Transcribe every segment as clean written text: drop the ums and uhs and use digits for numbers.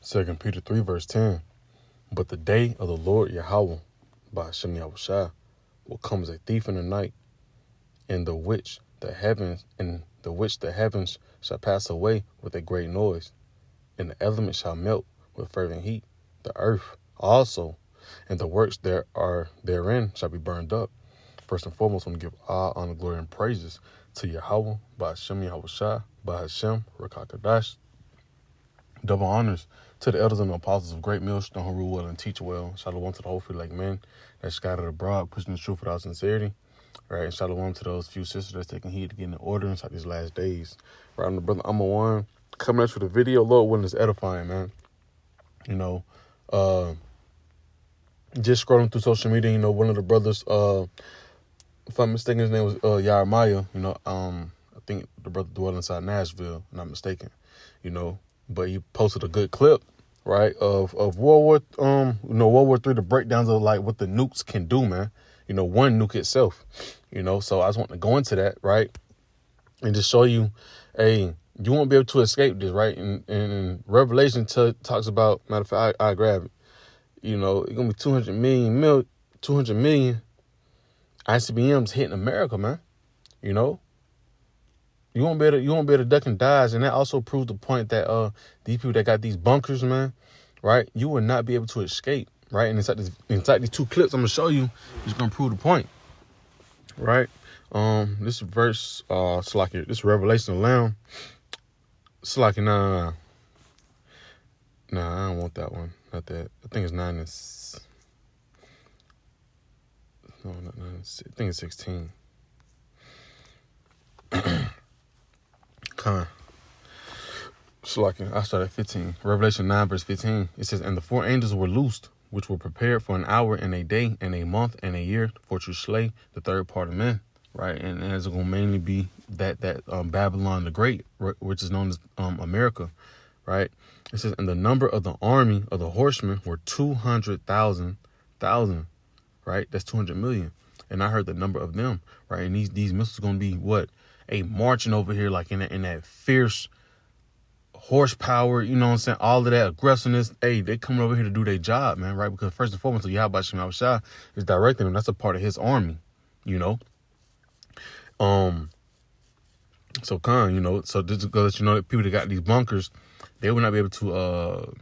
2 Peter 3 verse 10. But the day of the Lord Yahweh, by Hashem Yahushua, will come as a thief in the night, in the which the heavens shall pass away with a great noise, and the elements shall melt with fervent heat. The earth also and the works there are therein shall be burned up. First and foremost, I want to give all honor, glory, and praises to Yahweh, by Hashem Yahushua, by Hashem Rakakadash. Double honors to the elders and the apostles of great millstone who rule well and teach well. Shalom to the whole free like men that scattered abroad, pushing the truth without sincerity. Right, and shalom to those few sisters that's taking heed to getting in order inside these last days. Right, I'm the brother I'm one coming at you with a video. Lord willing, it's edifying, man. You know, just scrolling through social media, you know, one of the brothers, if I'm mistaken, his name was Yarmaya. You know, I think the brother dwelled inside Nashville, if I'm not mistaken. You know, but he posted a good clip, right, of World War World War III, the breakdowns of like what the nukes can do, man. You know, one nuke itself, you know, so I just want to go into that, right, and just show you, you won't be able to escape this, right, and Revelation talks about, matter of fact, I grab it, you know, it's going to be 200 million ICBMs hitting America, man, you know. You won't be able to duck and dodge, and that also proves the point that these people that got these bunkers, man, right, you will not be able to escape. Right, and inside these two clips I'm gonna show you is gonna prove the point. Right, this verse, it's like this Revelation of Lamb. It's like nah, I don't want that one. Not that. I think it's 9 and no, not 9. I think it's 16. Con. It's like I started at 15. Revelation 9 verse 15. It says, and the 4 angels were loosed, which were prepared for an hour and a day and a month and a year for to slay the third part of men, right? And it's going to mainly be that Babylon the Great, which is known as America, right? It says, and the number of the army of the horsemen were 200,000, right? That's 200 million. And I heard the number of them, right? And these missiles are going to be what? Marching over here like in that fierce horsepower, you know what I'm saying? All of that aggressiveness. Hey, they coming over here to do their job, man, right? Because first and foremost, Yahweh Shem Shah is directing them. That's a part of his army, you know? So you know, so this is because you know that people that got these bunkers, they will not be able to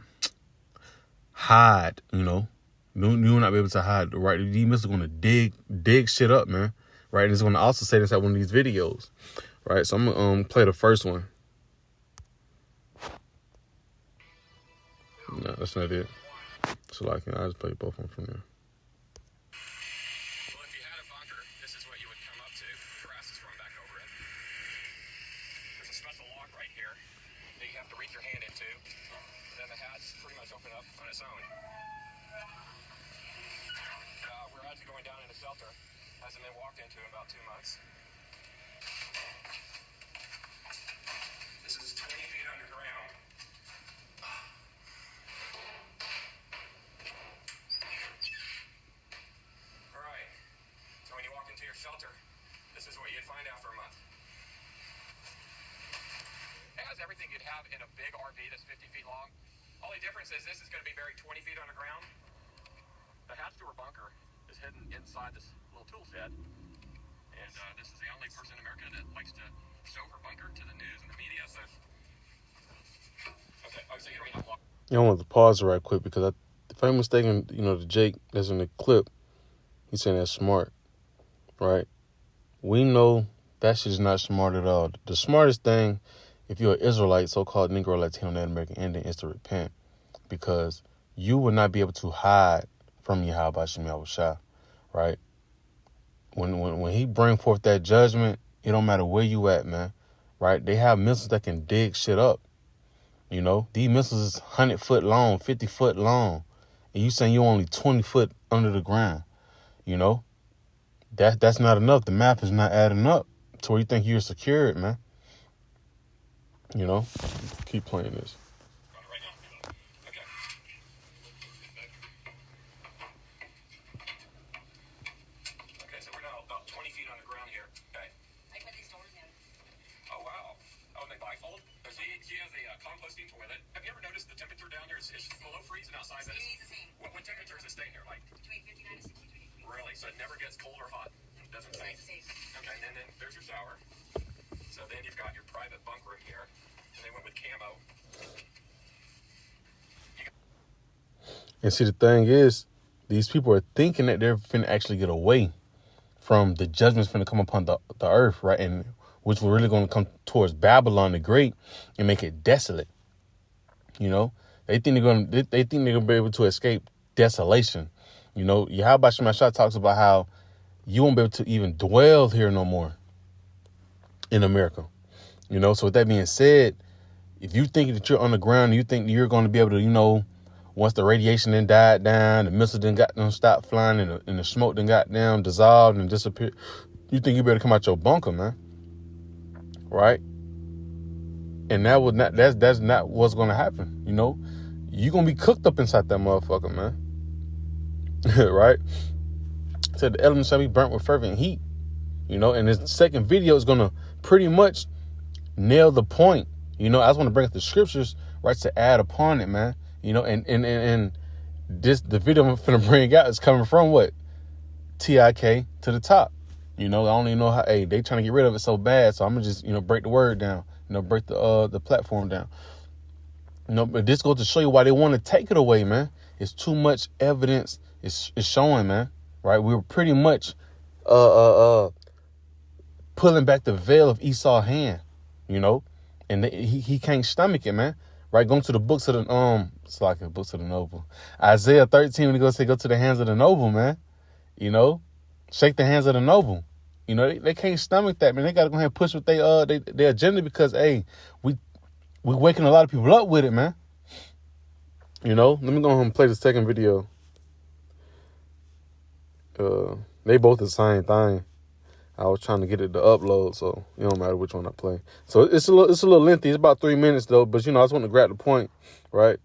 hide, you know. You will not be able to hide, right? These missiles are gonna dig shit up, man. Right? And it's gonna also say this at one of these videos. Right? So I'm gonna play the first one. No, that's not it. So like, I just play both of them from there. Well, if you had a bunker, this is what you would come up to. Grass is growing back over it. There's a special lock right here that you have to reach your hand into. Then the hatch pretty much open up on its own. We're actually going down in a shelter. Hasn't been walked into in about 2 months. This is 20 feet underground. To your shelter, this is what you'd find after a month. It has everything you'd have in a big RV that's 50 feet long. Only difference is this is going to be buried 20 feet underground. The hatch to our bunker is hidden inside this little tool shed. And this is the only person in America that likes to show her bunker to the news and the media. So, okay, so you don't even have long. I want to pause right quick because if I'm mistaken, you know, the Jake that's in the clip, he's saying that's smart. Right? We know that shit is not smart at all. The smartest thing, if you're an Israelite, so-called Negro, Latino, Native American Indian, is to repent. Because you will not be able to hide from Yahweh Shem Yahushua. Right? When he bring forth that judgment, it don't matter where you at, man. Right? They have missiles that can dig shit up. You know? These missiles is 100 foot long, 50 foot long. And you saying you're only 20 foot under the ground. You know? That's not enough. The math is not adding up to where you think you're secured, man. You know? Keep playing this. Right now. Okay. Okay, so we're now about 20 feet underground here. Okay. I put these doors in. Oh, wow. Oh, they bifold? So she has a composting toilet. Have you ever noticed the temperature down here is stay here? Like between 59 and 63 degrees. Really? So it never gets cold or hot? It doesn't faint? Okay, and then there's your shower. So then you've got your private bunk room here. And they went with camo. And see, the thing is, these people are thinking that they're finna actually get away from the judgments finna come upon the earth, right? And which we're really going to come towards Babylon the Great and make it desolate. You know, they think they're gonna be able to escape desolation. You know, Yahweh Shemashah talks about how you won't be able to even dwell here no more in America. You know, so with that being said, if you think that you're on the ground and you think you're going to be able to, you know, once the radiation then died down, the missile then got them stopped flying, and the smoke then got down, dissolved and disappeared, you think you better come out your bunker, man, right? And that's not what's going to happen. You know, you're going to be cooked up inside that motherfucker, man. Right? Said the elements shall be burnt with fervent heat. You know, and this second video is going to pretty much nail the point. You know, I just want to bring up the scriptures, right, to add upon it, man. You know, and the video I'm finna bring out is coming from what? TIK to the top. You know, I don't even know how, they trying to get rid of it so bad. So I'm gonna just, you know, break the word down, you know, break the platform down. You know, but this goes to show you why they want to take it away, man. It's too much evidence. It's showing, man. Right? We were pretty much pulling back the veil of Esau's hand, you know, and he can't stomach it, man. Right? Going to the books of the it's like the books of the noble. Isaiah 13 when he goes to go to the hands of the noble, man. You know, shake the hands of the noble. You know, they can't stomach that, man. They gotta go ahead and push with their agenda because we're waking a lot of people up with it, man. You know, let me go ahead and play the second video. They both the same thing. I was trying to get it to upload, so it don't matter which one I play. So it's a little lengthy. It's about 3 minutes though, but you know, I just want to grab the point, right?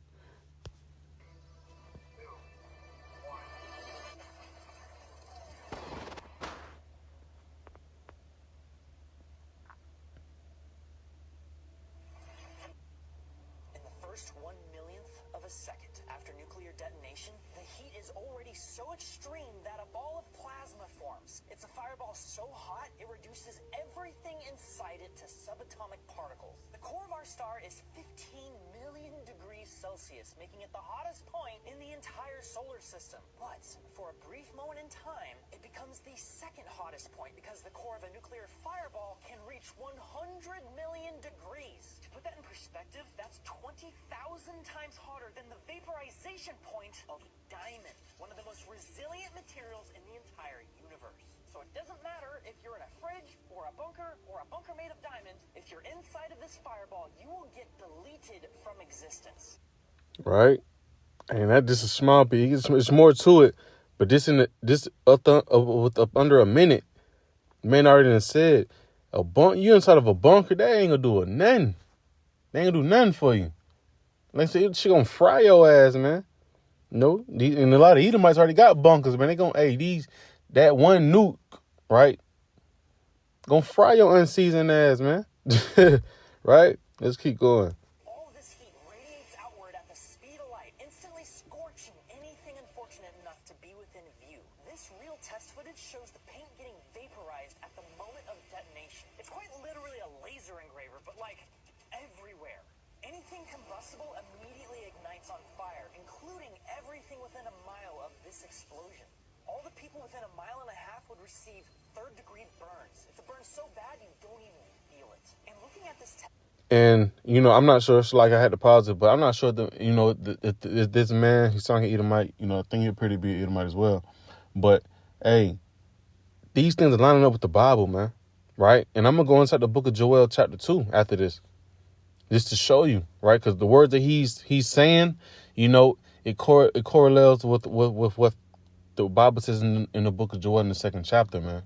In the first 1/1,000,000th of a second after nuclear detonation, the heat is already so extreme that a ball of plasma forms. It's a fireball so hot it reduces everything inside it to subatomic particles. The core of our star is 15 million degrees Celsius, making it the hottest point in the entire solar system. But for a brief moment in time, it becomes the second hottest point because the core of a nuclear fireball can reach 100 million degrees. To put that in perspective, that's 20,000 times hotter than the vaporization point of diamond, one of the most resilient materials in the entire universe. So it doesn't matter if you're in a fridge or a bunker made of diamond. If you're inside of this fireball, you will get deleted from existence. Right? And that just a small piece. It's more to it. But under a minute, man already done said, you inside of a bunker, that ain't gonna do nothing. They ain't gonna do nothing for you. Like I said, she gonna fry your ass, man. No, and a lot of Edomites already got bunkers, man. They gonna, that one nuke, right? Gonna fry your unseasoned ass, man. Right? Let's keep going. All of this heat radiates outward at the speed of light, instantly scorching anything unfortunate enough to be within view. This real test footage shows the paint getting vaporized at the moment of detonation. It's quite literally a laser engraver, but like everywhere. Anything combustible immediately ignites on fire, including everything within a mile of this explosion. All the people within a mile and a half would receive third-degree burns. It's a burn so bad you don't even feel it. And looking at this and, you know, I'm not sure. It's like I had to pause it, but I'm not sure this man, he's talking Edomite, you know, I think he'll pretty be Edomite as well. But, hey, these things are lining up with the Bible, man. Right? And I'm going to go inside the book of Joel chapter 2 after this. Just to show you, right? Because the words that he's saying, you know, it correlates with what the Bible says in the book of Joel in the 2nd chapter, man.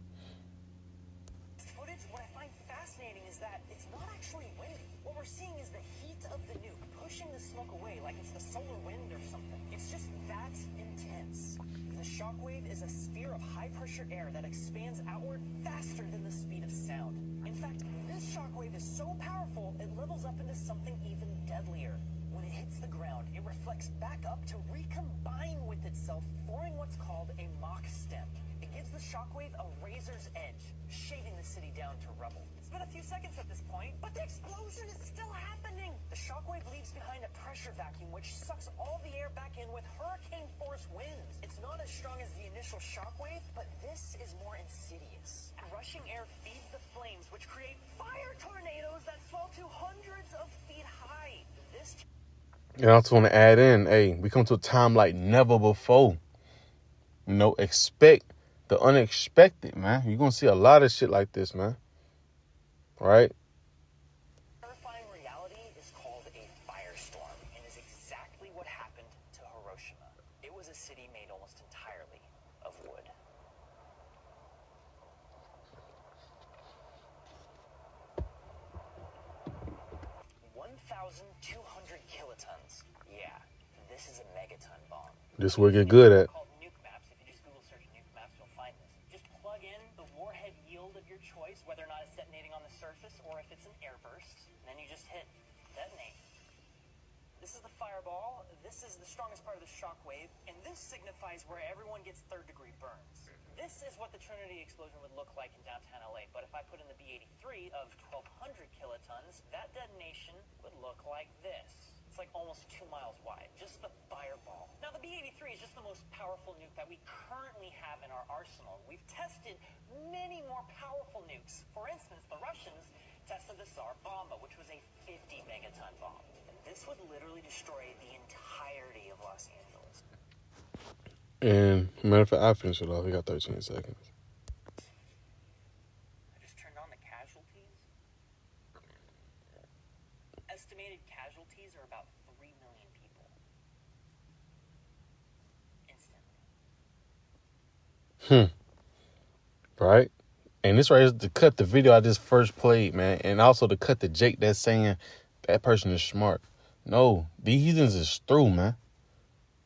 Footage, what I find fascinating is that it's not actually windy. What we're seeing is the heat of the nuke pushing the smoke away like it's the solar wind or something. It's just that intense. The shockwave is a sphere of high-pressure air that expands outward faster than the speed of sound. In fact, this shockwave is so powerful, it levels up into something even deadlier. When it hits the ground, it reflects back up to recombine with itself, forming the shockwave a razor's edge, shaving the city down to rubble. It's been a few seconds at this point, but the explosion is still happening. The shockwave leaves behind a pressure vacuum which sucks all the air back in with hurricane-force winds. It's not as strong as the initial shockwave, but this is more insidious. Rushing air feeds the flames, which create fire tornadoes that swell to hundreds of feet high. This And I also want to add in, hey, we come to a time like never before. You know, expect the unexpected, man. You're going to see a lot of shit like this, man. Right? terrifying reality is called a firestorm and is exactly what happened to Hiroshima. It was a city made almost entirely of wood. 1,200 kilotons. Yeah, this is a megaton bomb. This is where it get good at. Called nuke maps. If you just Google search nuke maps, you'll find this. Just plug in the warhead yield of your choice, whether or not it's detonating on the surface or if it's an airburst, and then you just hit detonate. This is the fireball. This is the strongest part of the shockwave, and this signifies where everyone gets third-degree burns. This is what the Trinity explosion would look like in downtown LA, but if I put in the B-83 of 1,200 kilotons, that detonation would look like this. It's like almost 2 miles wide, just the fireball. Now, the B-83 is just the most powerful nuke that we currently have in our arsenal. We've tested many more powerful nukes. For instance, the Russians tested the Tsar Bomba, which was a 50-megaton bomb. And this would literally destroy the entirety of Los Angeles. And matter of fact, I finished it off. We got 13 seconds. I just turned on the casualties. Estimated casualties are about 3 million people. Instantly. Right? And this right here is to cut the video I just first played, man. And also to cut the Jake that's saying that person is smart. No, the heathens is through, man.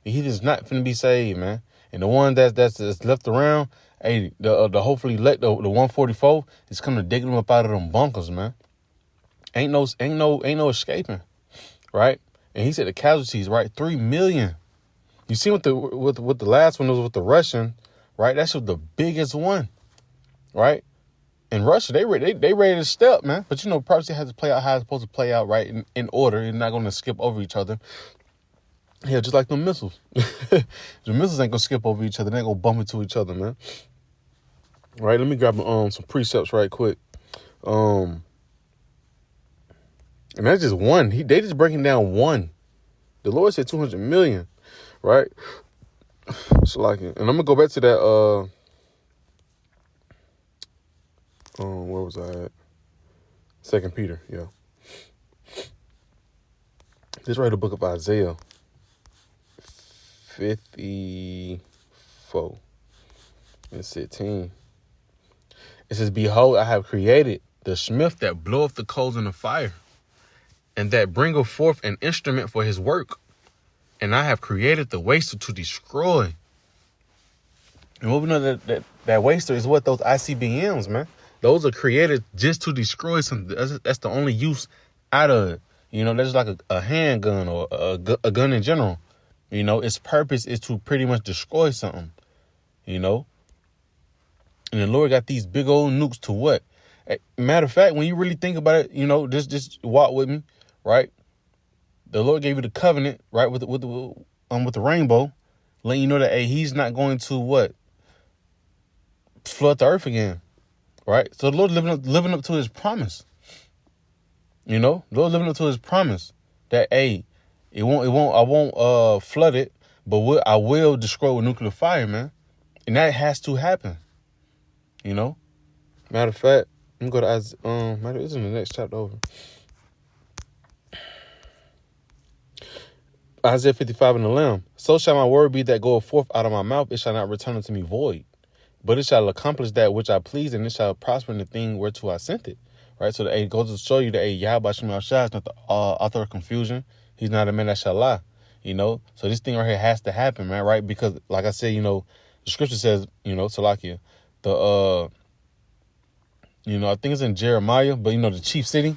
The heathens not finna be saved, man. And the one that's left around, hey, the hopefully let the 144 is coming to dig them up out of them bunkers, man. Ain't no escaping, right? And he said the casualties, right? 3 million. You see what the last one was with the Russian, right? That's the biggest one, right? In Russia, they ready to step, man. But you know, probably has to play out how it's supposed to play out, right? In order. You're not going to skip over each other. Yeah, just like the missiles. The missiles ain't gonna skip over each other. They ain't gonna bump into each other, man. Right, let me grab some precepts right quick. And that's just one. They just breaking down one. The Lord said 200 million, right? So like, and I'm gonna go back to that. Where was I at? 2 Peter, yeah. This right, the book of Isaiah 54 and 16. It says, behold, I have created the smith that bloweth the coals in the fire, and that bringeth forth an instrument for his work. And I have created the waster to destroy. And what we know that waster is what? Those ICBMs, man. Those are created just to destroy something. That's the only use out of it. You know, that's like a handgun or a gun in general. You know, its purpose is to pretty much destroy something, you know. And the Lord got these big old nukes to what? Matter of fact, when you really think about it, you know, just walk with me, right? The Lord gave you the covenant, right, with the rainbow, letting you know that, hey, he's not going to what? Flood the earth again, right? So the Lord living up to his promise. You know, the Lord living up to his promise that, hey, I won't flood it, but I will destroy with nuclear fire, man. And that has to happen. You know? Matter of fact, I'm going to Isaiah, it's in the next chapter over. Isaiah 55 and the Lamb. So shall my word be that goeth forth out of my mouth, it shall not return unto me void. But it shall accomplish that which I please, and it shall prosper in the thing whereto I sent it. Right? So it goes to show you that Yahweh Shem Shai is not the author of confusion. He's not a man that shall lie. You know? So this thing right here has to happen, man, right? Because like I said, you know, the scripture says, you know, Salakia, you know, I think it's in Jeremiah, but you know, the chief city,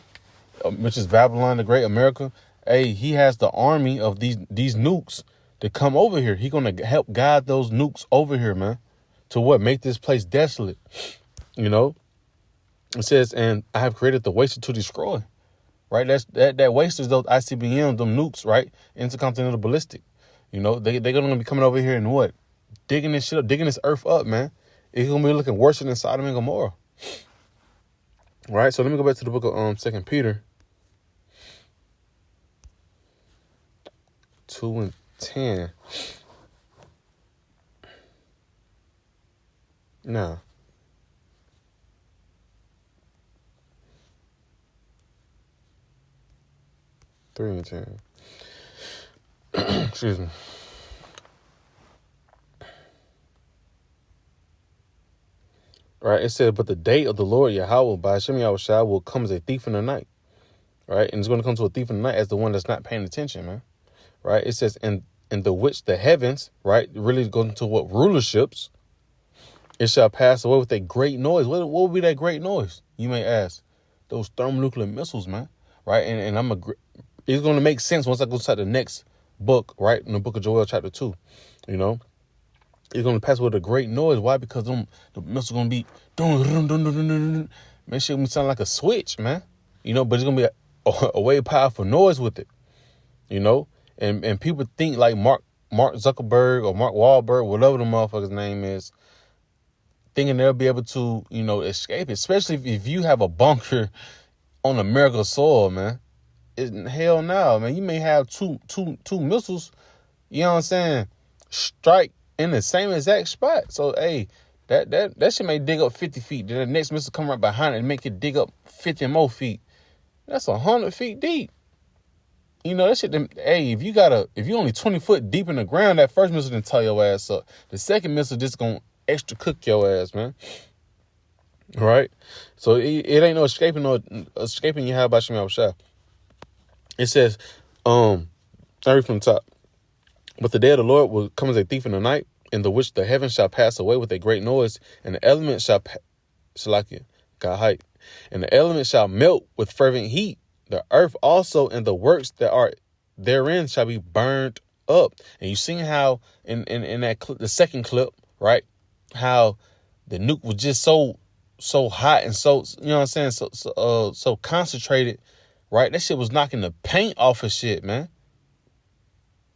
which is Babylon, the great America. Hey, he has the army of these nukes to come over here. He's gonna help guide those nukes over here, man. to what? Make this place desolate. You know, it says, and I have created the waster to destroy. Right, that waste is those ICBM, them nukes, right? Intercontinental ballistic. You know, they're gonna be coming over here and what? Digging this shit up, digging this earth up, man. It's gonna be looking worse than Sodom and Gomorrah. Right, so let me go back to the book of 2 Peter 2:10. Now, three and 10. Excuse me. Right, it said, but the day of the Lord Yahweh by Hashem Yahushua will come as a thief in the night. Right, and it's going to come to a thief in the night as the one that's not paying attention, man. Right, it says, in the which the heavens, right, really goes into what? Rulerships. It shall pass away with a great noise. What will be that great noise? You may ask. Those thermonuclear missiles, man. Right, and it's going to make sense once I go to the next book, right, in the book of Joel chapter 2, you know. It's going to pass with a great noise. Why? Because the missiles going to be man, shit going to sound like a switch, man. You know, but it's going to be a way powerful noise with it. You know, and people think like Mark Zuckerberg or Mark Wahlberg, whatever the motherfucker's name is, thinking they'll be able to, you know, escape it. Especially if you have a bunker on America's soil, man. Hell no, man. You may have two missiles, you know what I'm saying, strike in the same exact spot. So, hey, that shit may dig up 50 feet. Then the next missile come right behind it and make it dig up 50 more feet. That's 100 feet deep. You know, that shit, hey, if you only 20 foot deep in the ground, that first missile didn't tie your ass up. The second missile just gonna extra cook your ass, man. Right? So it ain't no escaping you have by Shem Yahushua. It says, I read from the top. But the day of the Lord will come as a thief in the night, in the which the heavens shall pass away with a great noise, and the elements shall and the elements shall melt with fervent heat. The earth also and the works that are therein shall be burned up. And you seen how in that the second clip, right? How the nuke was just so hot and so, you know what I'm saying, so concentrated, right? That shit was knocking the paint off of shit, man.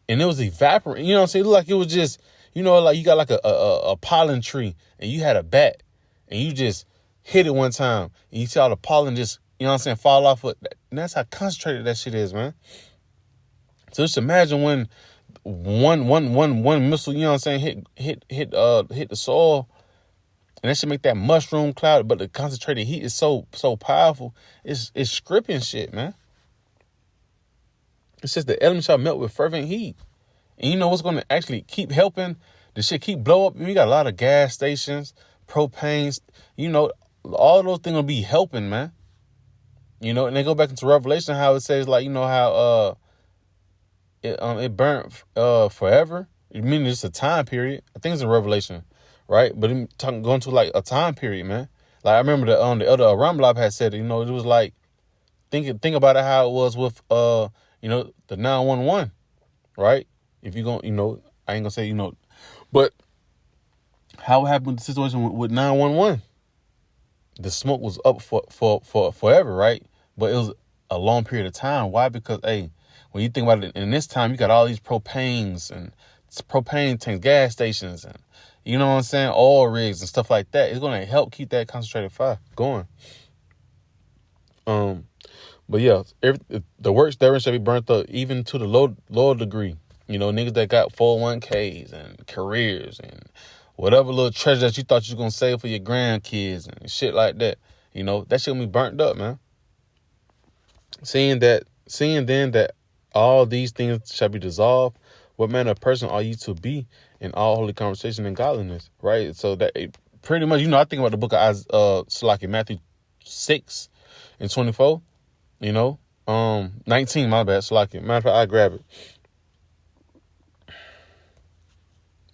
And it was evaporating. You know what I'm saying? It looked like it was just, you know, like you got like a pollen tree and you had a bat and you just hit it one time and you see all the pollen just, you know what I'm saying, fall off. And that's how concentrated that shit is, man. So just imagine when one missile, you know what I'm saying, hit the soil, and that should make that mushroom cloud, but the concentrated heat is so powerful. It's scripting shit, man. It says the elements shall melt with fervent heat. And you know what's going to actually keep helping the shit keep blow up? We got a lot of gas stations, propanes, you know, all those things will be helping, man. You know, and they go back into Revelation, how it says, like, you know, how it burnt forever. I mean, it's a time period. I think it's in Revelation, right? But I'm going to like a time period, man. Like I remember the other Ramblab had said, you know, it was like think about it how it was with you know, the 911, right? If you're going, you know, I ain't gonna say, you know, but how happened with the situation with 911? The smoke was up for forever, right? But it was a long period of time. Why? Because, hey, when you think about it, in this time, you got all these propanes and propane tanks, gas stations, and, you know what I'm saying, oil rigs and stuff like that. It's going to help keep that concentrated fire going. But yeah, the works therein shall be burnt up, even to the low degree. You know, niggas that got 401ks and careers and whatever little treasure that you thought you was going to save for your grandkids and shit like that. You know, that shit gonna be burnt up, man. Seeing then that all these things shall be dissolved, what manner of person are you to be in all holy conversation and godliness, right? So that pretty much, you know, I think about the book of Matthew 6 and 24, you know, 19, my bad, Salaki. Matter of fact, I grab it.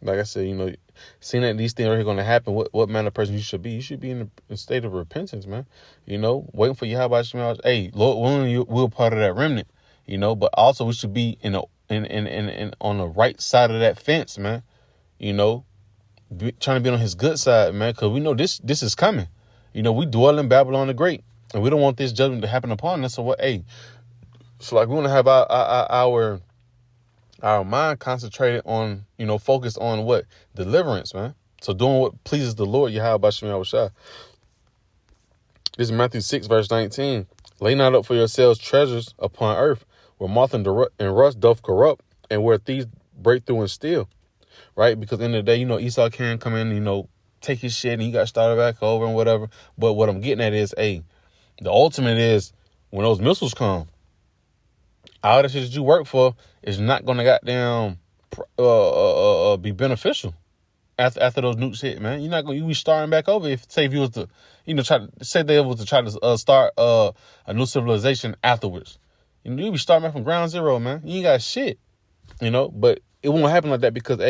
Like I said, you know, seeing that these things are going to happen, what manner of person you should be? You should be in a state of repentance, man. You know, waiting for Yahweh Shema. Hey, Lord willing, we're part of that remnant. You know, but also we should be in on the right side of that fence, man. You know, trying to be on his good side, man, because we know this is coming. You know, we dwell in Babylon the Great, and we don't want this judgment to happen upon us. So what? Hey, so like we want to have our mind concentrated on, you know, focused on what? Deliverance, man. So doing what pleases the Lord, Yahweh Bashim Yahushua. This is Matthew 6, verse 19. Lay not up for yourselves treasures upon earth, where moth and rust doth corrupt, and where thieves break through and steal. Right? Because in the day, you know, Esau can come in, you know, take his shit, and you got started back over and whatever. But what I'm getting at is, the ultimate is when those missiles come, all the shit that you work for is not going to goddamn be beneficial after those nukes hit, man. You're not going to be starting back over if you was to, you know, try to start a new civilization afterwards. You know, you be starting back from ground zero, man. You ain't got shit, you know. But it won't happen like that because,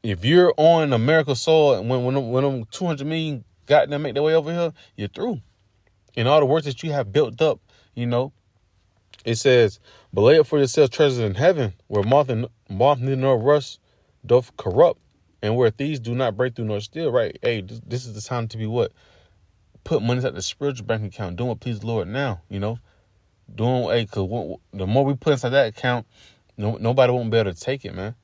if you're on America's soil and when them 200 million goddamn make their way over here, you're through. And all the work that you have built up, you know. It says, but lay up for yourselves treasures in heaven, where moth nor rust doth corrupt, and where thieves do not break through nor steal. Right? Hey, this is the time to be what? Put money at the spiritual bank account, doing what pleases the Lord now. You know, doing because the more we put inside that account, nobody won't be able to take it, man.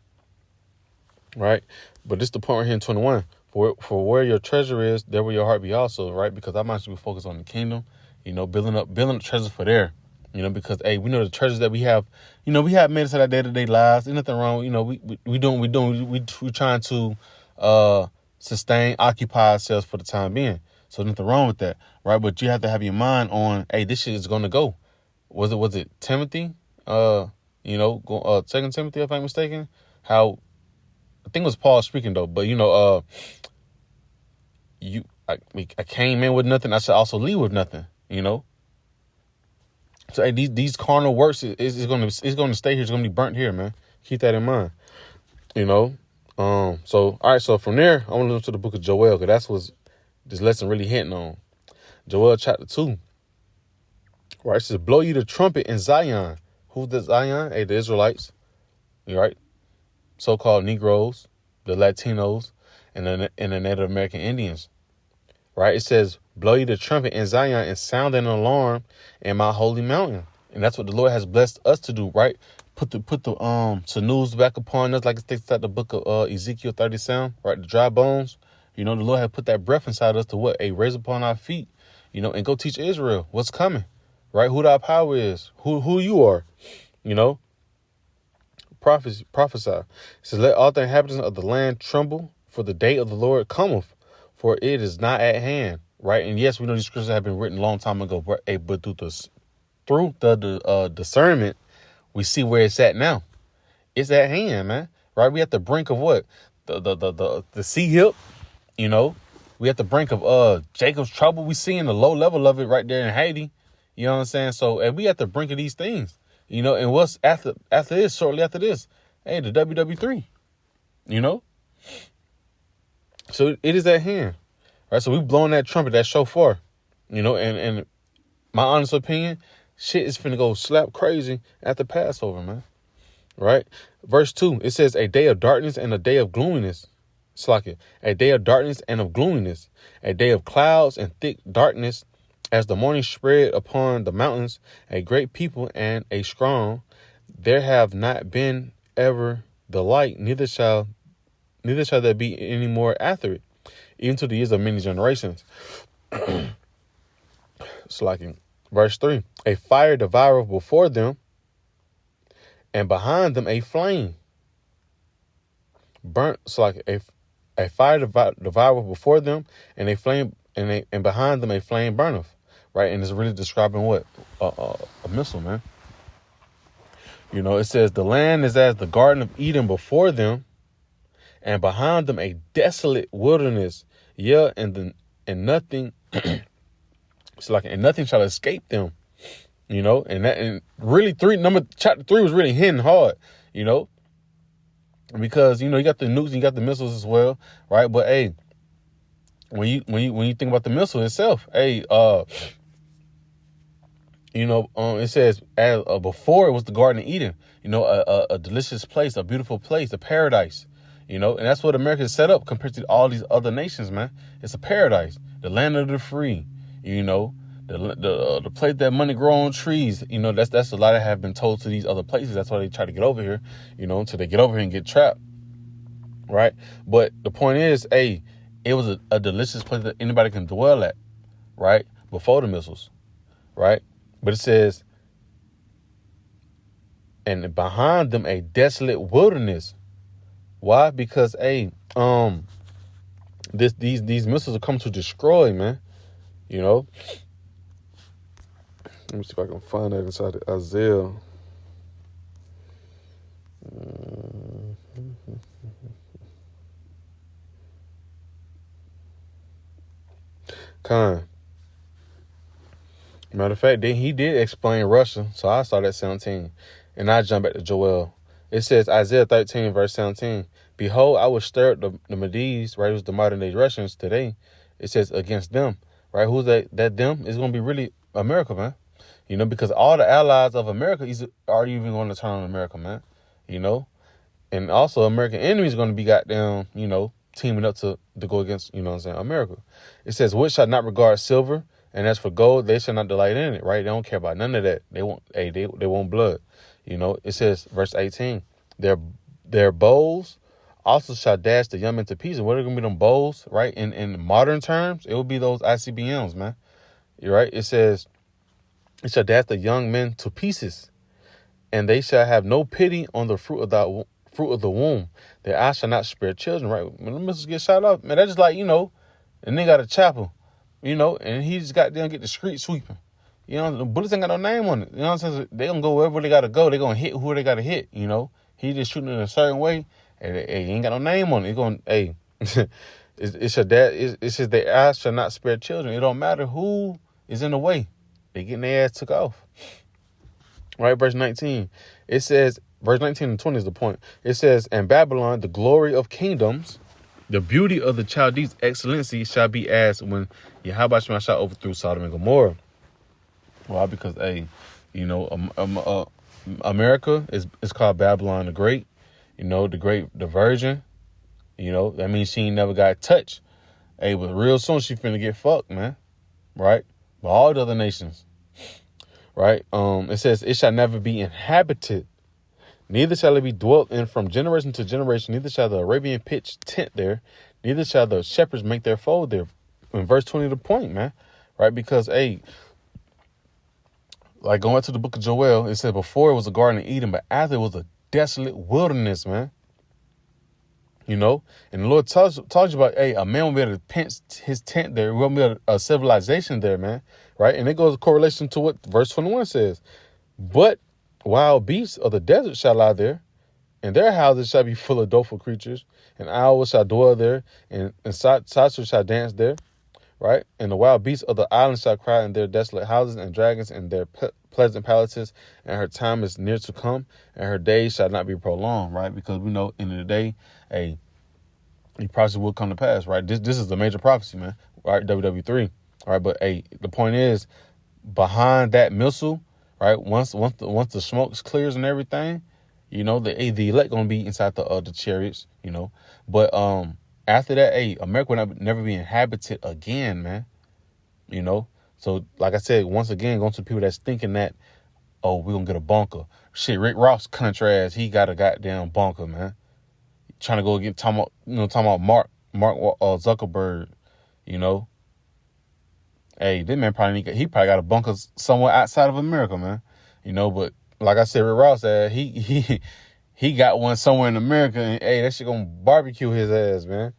Right? But this the point right here in 21. For where your treasure is, there will your heart be also. Right? Because I might be focused on the kingdom. You know, building up treasures for there. You know, because we know the treasures that we have. You know, we have made it to our day-to-day lives. There's nothing wrong. You know, we trying to sustain, occupy ourselves for the time being. So nothing wrong with that, right? But you have to have your mind on, this shit is gonna go. Was it Timothy? You know, 2 Timothy, if I'm mistaken. How I think it was Paul speaking though, but you know, I came in with nothing. I should also leave with nothing. You know. So these carnal works is going to stay here. It's going to be burnt here, man. Keep that in mind. You know. So all right. So from there, I want to look to the book of Joel because that's what this lesson really hitting on. Joel chapter 2. Right. It says, "Blow you the trumpet in Zion." Who's the Zion? Hey, the Israelites. Right. So-called Negroes, the Latinos, and the Native American Indians. Right. It says, "Blow you the trumpet in Zion and sound an alarm in my holy mountain." And that's what the Lord has blessed us to do, right? Put the sinews back upon us, like it states at the book of Ezekiel 37, right? The dry bones. You know, the Lord has put that breath inside us to what? Raise upon our feet, you know, and go teach Israel what's coming, right? Who our power is, who you are, you know. Prophesy. It says, "Let all the inhabitants of the land tremble, for the day of the Lord cometh, for it is not at hand." Right. And yes, we know these scriptures have been written a long time ago, but through the discernment, we see where it's at now. It's at hand, man. Right. We at the brink of what? The sea hip, you know. We at the brink of Jacob's trouble. We seeing the low level of it right there in Haiti. You know what I'm saying? So and we at the brink of these things. You know, and what's after this, shortly after this? Hey, the WW3. You know? So it is at hand. Right, so we blowing that trumpet, that shofar, you know, and my honest opinion, shit is finna go slap crazy after Passover, man. Right? Verse 2, it says, "A day of darkness and a day of gloominess." It's like it. "A day of darkness and of gloominess, a day of clouds and thick darkness, as the morning spread upon the mountains, a great people and a strong. There have not been ever the like, neither shall there be any more after it, even to the years of many generations." It's like in verse 3, "A fire devoureth before them, and behind them a flame burnt." It's like a fire devoureth before them, and a flame, and behind them a flame burneth. Right, and it's really describing what? A missile, man. You know, it says, "The land is as the Garden of Eden before them, and behind them a desolate wilderness. Yeah, and nothing." It's like, "And nothing shall escape them." You know, and really chapter 3 was really hitting hard. You know, because you know you got the nukes, and you got the missiles as well, right? But hey, when you think about the missile itself, hey, you know, it says as before it was the Garden of Eden, you know, a delicious place, a beautiful place, a paradise, You know, and that's what America is set up compared to all these other nations, man. It's a paradise, the land of the free. You know, the place that money grow on trees. You know, that's a lot that have been told to these other places. That's why they try to get over here. You know, until they get over here and get trapped. Right. But the point is, hey, it was a delicious place that anybody can dwell at. Right. Before the missiles. Right. But it says, and behind them a desolate wilderness. Why? Because these missiles are coming to destroy, man. You know. Let me see if I can find that inside of Isaiah. Kind. Matter of fact, then he did explain Russia, so I started at 17. And I jump back to Joel. It says, Isaiah 13, verse 17, behold, I will stir up the Medes, right, who's the modern day Russians today. It says, against them, right? Who's that them? Is going to be really America, man. You know, because all the allies of America are even going to turn on America, man. You know? And also, American enemies going to be goddamn, you know, teaming up to go against, you know what I'm saying, America. It says, which shall not regard silver, and as for gold, they shall not delight in it, right? They don't care about none of that. They want blood. You know, it says, verse 18, their bows also shall dash the young men to pieces. What are going to be them bows, right? In modern terms, it will be those ICBMs, man. You're right. It says, it shall dash the young men to pieces, and they shall have no pity on the fruit of the womb. Their eyes shall not spare children, right? When the missiles get shot off, man, that's just like, you know, and they got a chapel, you know, and he just got them get the street sweeping. You know, the bullets ain't got no name on it. You know what I'm saying? They gonna go wherever they gotta go. They gonna hit who they gotta hit, you know. He just shooting in a certain way, and he ain't got no name on it. He going, hey, it says their eyes shall not spare children. It don't matter who is in the way. They getting their ass took off. Right, verse 19. It says, verse 19 and 20 is the point. It says, and Babylon, the glory of kingdoms, the beauty of the Chaldees' excellency shall be as when Yahweh shall overthrew Sodom and Gomorrah. Why? Because, hey, you know, America is called Babylon the Great. You know, the virgin. You know, that means she ain't never got touched. Hey, but real soon she finna get fucked, man. Right? By all the other nations. Right? It says, it shall never be inhabited. Neither shall it be dwelt in from generation to generation. Neither shall the Arabian pitch tent there. Neither shall the shepherds make their fold there. In verse 20, the point, man. Right? Because, hey, like going to the book of Joel, it said before it was a garden of Eden, but after it was a desolate wilderness, man. You know? And the Lord talks you about, hey, a man will be able to pitch his tent there. We'll be a civilization there, man. Right? And it goes in correlation to what verse 21 says. But wild beasts of the desert shall lie there, and their houses shall be full of doleful creatures, and owls shall dwell there, and sarsiers shall dance there. Right? And the wild beasts of the islands shall cry in their desolate houses, and dragons in their pleasant palaces, and her time is near to come, and her days shall not be prolonged, right? Because we know in the day, hey, the prophecy will come to pass, right? This is the major prophecy, man. Right? WW3. All right, but hey, the point is, behind that missile, right? Once the smoke clears and everything, you know, the elect gonna be inside the chariots, you know. But after that, hey, America will never be inhabited again, man. You know? So, like I said, once again, going to people that's thinking that, oh, we're going to get a bunker. Shit, Rick Ross country ass, he got a goddamn bunker, man. Trying to go get, talking about Mark Zuckerberg, you know? Hey, this man probably got a bunker somewhere outside of America, man. You know, but like I said, Rick Ross said, he got one somewhere in America, and hey, that shit gonna barbecue his ass, man.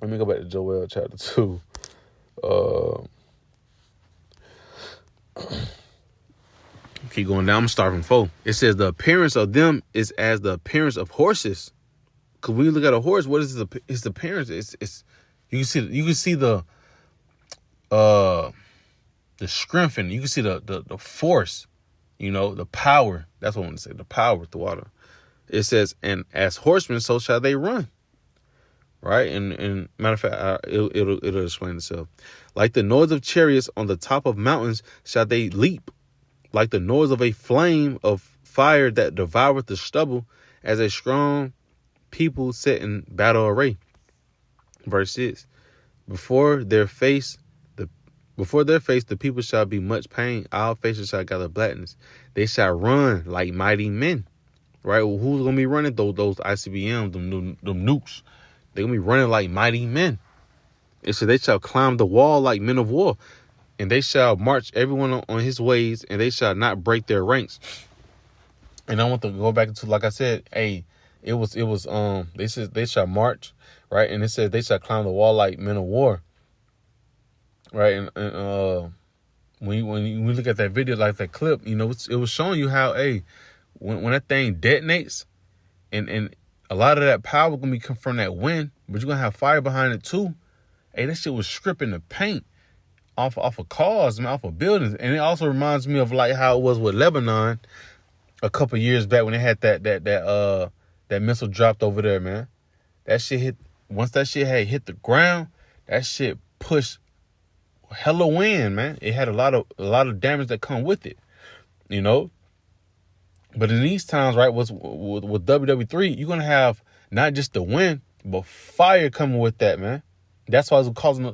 Let me go back to Joel chapter 2. Keep going down. I'm starting 4. It says the appearance of them is as the appearance of horses. Cause when you look at a horse, what is its appearance? It's you can see the strength and you can see the force. You know, the power. That's what I want to say. The power with the water. It says, and as horsemen, so shall they run. Right? And matter of fact, it'll explain itself. Like the noise of chariots on the top of mountains shall they leap. Like the noise of a flame of fire that devoureth the stubble, as a strong people set in battle array. Verse 6. Before their face, the people shall be much pain. All faces shall gather blackness. They shall run like mighty men. Right? Well, who's gonna be running those ICBMs, them nukes? They're gonna be running like mighty men. It said they shall climb the wall like men of war, and they shall march everyone on his ways, and they shall not break their ranks. And I want to go back to, like I said, it was they said they shall march, right? And it says they shall climb the wall like men of war. Right, and when you look at that video, like that clip, it was showing you how, when that thing detonates, and a lot of that power gonna be come from that wind, but you're gonna have fire behind it too. That shit was stripping the paint off of cars, man, off of buildings, and it also reminds me of like how it was with Lebanon a couple years back when they had that missile dropped over there, man. That shit hit. Once that shit had hit the ground, that shit pushed hella wind, man. It had a lot of damage that come with it, But in these times, right, with WW3, you're gonna have not just the wind, but fire coming with that, man. That's why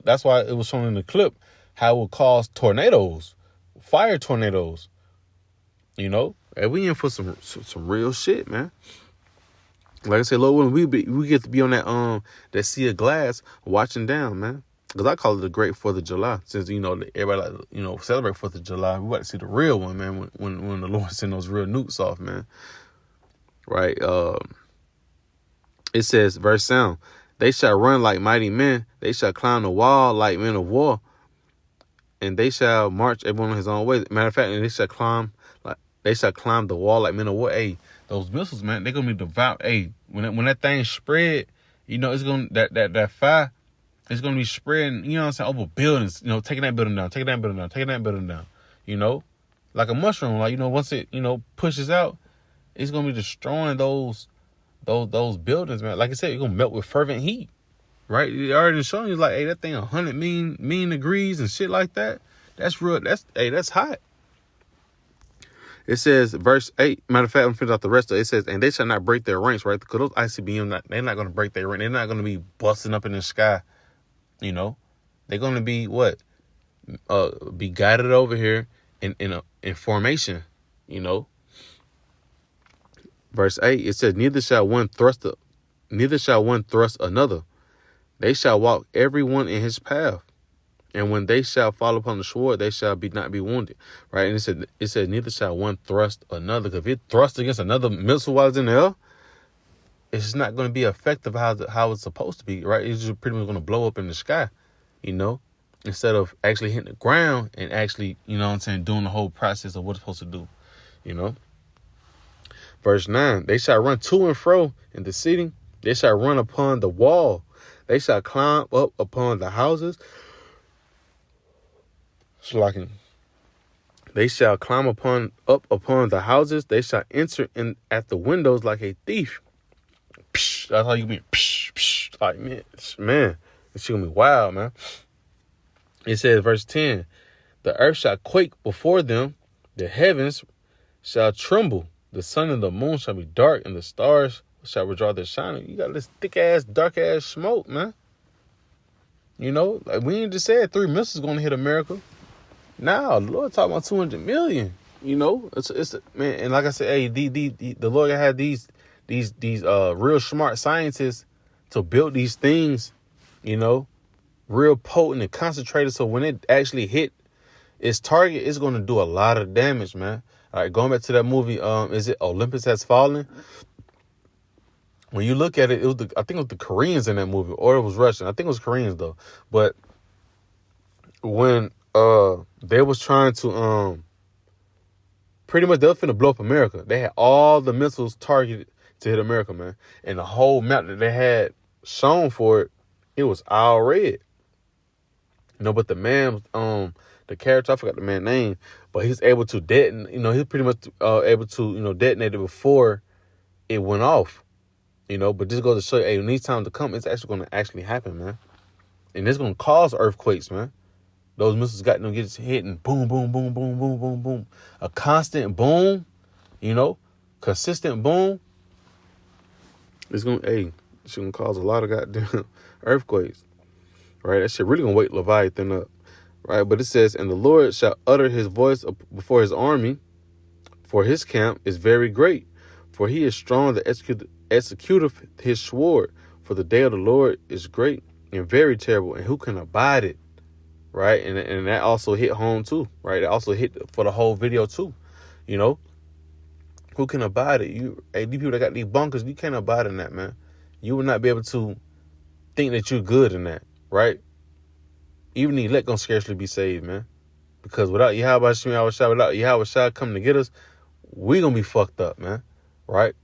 That's why it was shown in the clip how it would cause tornadoes, fire tornadoes. And we in for some real shit, man. Like I said, Lord, when we get to be on that sea of glass watching down, man. Because I call it the Great 4th of July. Since, everybody, celebrate 4th of July. We about to see the real one, man, when the Lord send those real nukes off, man. Right? It says, verse sound, they shall run like mighty men. They shall climb the wall like men of war. And they shall march everyone on his own way. Matter of fact, and they shall climb the wall like men of war. Hey, those missiles, man, they're going to be devout. Hey, when that thing spread, it's going to, that fire, it's going to be spreading, over buildings, taking that building down, taking that building down, taking that building down, like a mushroom. Like, once it, pushes out, it's going to be destroying those buildings, man. Like I said, it's going to melt with fervent heat, right? It already showing you, like, hey, that thing 100 mean degrees and shit like that. That's real. That's hot. It says, verse 8, matter of fact, I'm finishing out the rest of it. It says, and they shall not break their ranks, right? Because those ICBM, they're not going to break their rank. They're not going to be busting up in the sky. They're going to be what? Be guided over here in formation, Verse 8, it says, neither shall one thrust another. They shall walk every one in his path. And when they shall fall upon the sword, they shall not be wounded. Right? And it said, neither shall one thrust another. Because if it thrusts against another missile while it's in the air, it's not going to be effective how it's supposed to be, right? It's just pretty much going to blow up in the sky, instead of actually hitting the ground and actually, doing the whole process of what it's supposed to do, Verse 9, they shall run to and fro in the city. They shall run upon the wall. They shall climb up upon the houses. They shall climb up upon the houses. They shall enter in at the windows like a thief. Psh, that's how you mean. Psh, psh. Like, man, it's gonna be wild, man. It says, verse 10, the earth shall quake before them. The heavens shall tremble. The sun and the moon shall be dark, and the stars shall withdraw their shining. You got this thick ass, dark ass smoke, man. Like we ain't just said 3 missiles gonna hit America. Now, the Lord talking about 200 million. It's man, and like I said, hey, the Lord had these real smart scientists to build these things, real potent and concentrated. So when it actually hit its target, it's going to do a lot of damage, man. All right, going back to that movie, is it Olympus Has Fallen? When you look at it, I think it was the Koreans in that movie, or it was Russian. I think it was Koreans though. But when they was trying to pretty much they were finna blow up America. They had all the missiles targeted to hit America, man. And the whole map that they had shown for it was all red. But the man, the character, I forgot the man's name, but he's able to detonate, he's pretty much able to, detonate it before it went off. But this goes to show you, hey, when these times to come, it's actually going to actually happen, man. And it's going to cause earthquakes, man. Those missiles got them get hit and boom, boom, boom, boom, boom, boom, boom. A constant boom, consistent boom. it's gonna cause a lot of goddamn earthquakes, right? That shit really gonna wake Leviathan up, right? But it says, and the Lord shall utter his voice before his army, for his camp is very great, for he is strong that executeth his sword. For the day of the Lord is great and very terrible, and who can abide it, right? And that also hit home too, right? That also hit for the whole video too, you know. Who can abide it? These people that got these bunkers, you can't abide in that, man. You will not be able to think that you're good in that, right? Even the elect gonna scarcely be saved, man. Because without Yahweh Shai coming to get us, we gonna be fucked up, man. Right?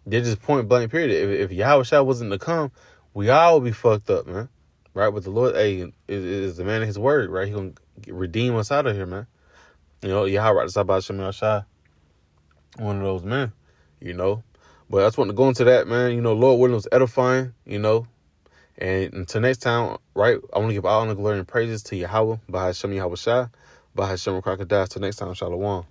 They're just point blank period. If Yahweh Shai wasn't to come, we all would be fucked up, man. Right? But the Lord, is the man of his word, right? He gonna redeem us out of here, man. You know, Yahweh Shai, one of those men, you know. But I just want to go into that, man. You know, Lord willing was edifying, you know. And until next time, right, I want to give all honor, glory, and praises to Yahweh, Bahashem Yahweh Shai, Bahashem Crocodiles. Till next time, Shalom.